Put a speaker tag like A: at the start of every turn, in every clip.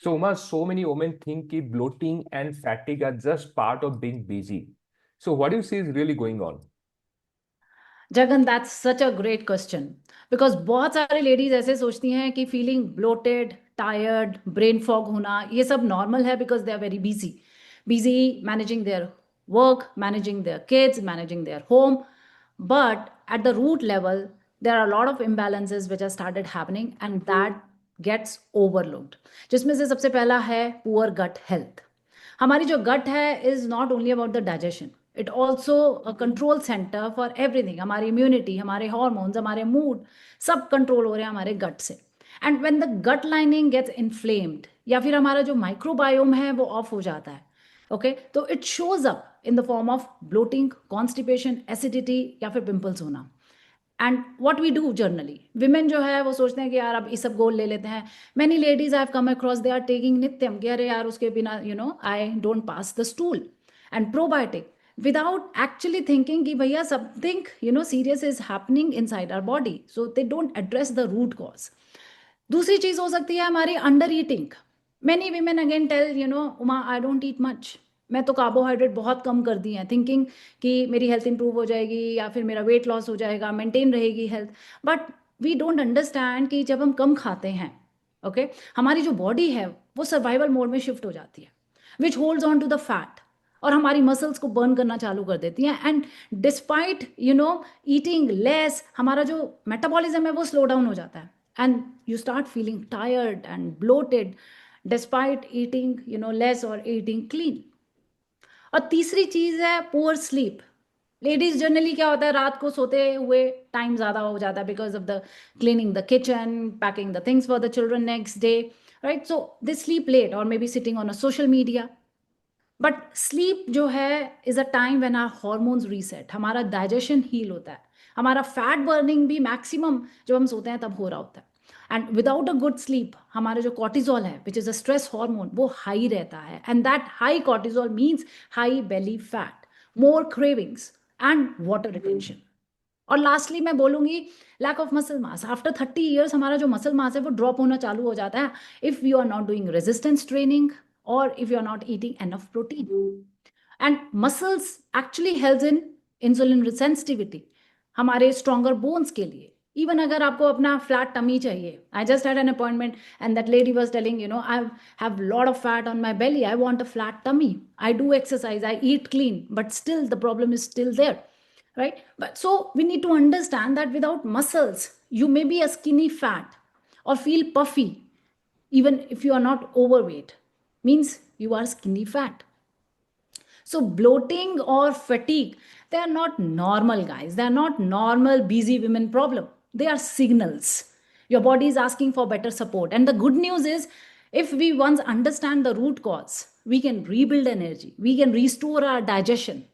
A: So, Uma, so many women think that bloating and fatigue are just part of being busy. So, what do you see is really going on?
B: Jagan that's such a great question because बहुत सारी ladies ऐसे सोचती हैं कि feeling bloated tired brain fog होना ये सब normal है because they are very busy busy managing their work managing their kids managing their home but at the root level there are a lot of imbalances which have started happening and that gets overlooked जिसमें से सबसे पहला है poor gut health हमारी जो gut है is not only about the digestion it also a control centre for everything हमारी immunity हमारे हॉर्मोन्स हमारे मूड सब कंट्रोल हो रहे हैं हमारे गट से and when the gut lining gets inflamed या फिर हमारा जो माइक्रोबायोम है वो ऑफ हो जाता है ओके तो it shows up in the form of bloating constipation acidity या फिर पिंपल्स होना and what we do generally women जो है वो सोचते हैं कि यार अब ये सब गोल ले लेते हैं many ladies have come across they are taking नित्यम कि अरे यार उसके बिना I don't pass the stool and probiotic without actually thinking कि भैया something serious is happening inside our body so they don't address the root cause. दूसरी चीज हो सकती है हमारी under eating many women again tell Uma I don't eat much मैं तो कार्बोहाइड्रेट बहुत कम कर दी है थिंकिंग कि मेरी हेल्थ इंप्रूव हो जाएगी या फिर मेरा वेट लॉस हो जाएगा मेंटेन रहेगी health but we don't understand कि जब हम कम खाते हैं ओके हमारी जो बॉडी है वो सर्वाइवल मोड में शिफ्ट हो जाती है which holds on to the fat और हमारी मसल्स को बर्न करना चालू कर देती हैं एंड डिस्पाइट ईटिंग लेस हमारा जो मेटाबॉलिज्म है वो स्लो डाउन हो जाता है and you start feeling tired and bloated despite eating less or eating clean. और तीसरी चीज है पुअर स्लीप लेडीज जनरली क्या होता है रात को सोते हुए टाइम ज़्यादा हो जाता है because of the cleaning the kitchen packing the things for the children next day right so they sleep late और maybe sitting on a social media but sleep जो है is a time when our hormones reset हमारा digestion heal होता है हमारा fat burning भी maximum जब हम सोते हैं तब हो रहा होता है and without a good sleep हमारा जो कॉर्टिजोल है which is a stress hormone वो हाई रहता है and that high cortisol means high belly fat more cravings and water retention और लास्टली मैं बोलूंगी lack of muscle mass after 30 years हमारा जो मसल मास है वो ड्रॉप होना चालू हो जाता है if you are not doing resistance training और if you are not eating enough protein and muscles actually help in insulin sensitivity हमारे स्ट्रॉन्गर बोन्स के लिए इवन अगर आपको अपना फ्लैट टमी चाहिए I just had an appointment and that lady was telling I have lot of fat on my belly I want a flat tummy I do exercise I eat clean but still the problem is still there right but so we need to understand that without muscles you may be a skinny fat or feel puffy even if you are not overweight means you are skinny fat so bloating or fatigue they are not normal guys they are not normal busy women problem they are signals your body is asking for better support and the good news is if we once understand the root cause we can rebuild energy we can restore our digestion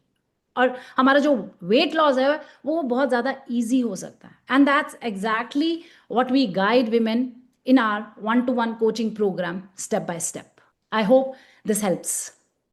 B: और हमारा जो weight loss है वो बहुत ज़्यादा easy हो सकता है and that's exactly what we guide women in our one-to-one coaching program step by step. I hope this helps.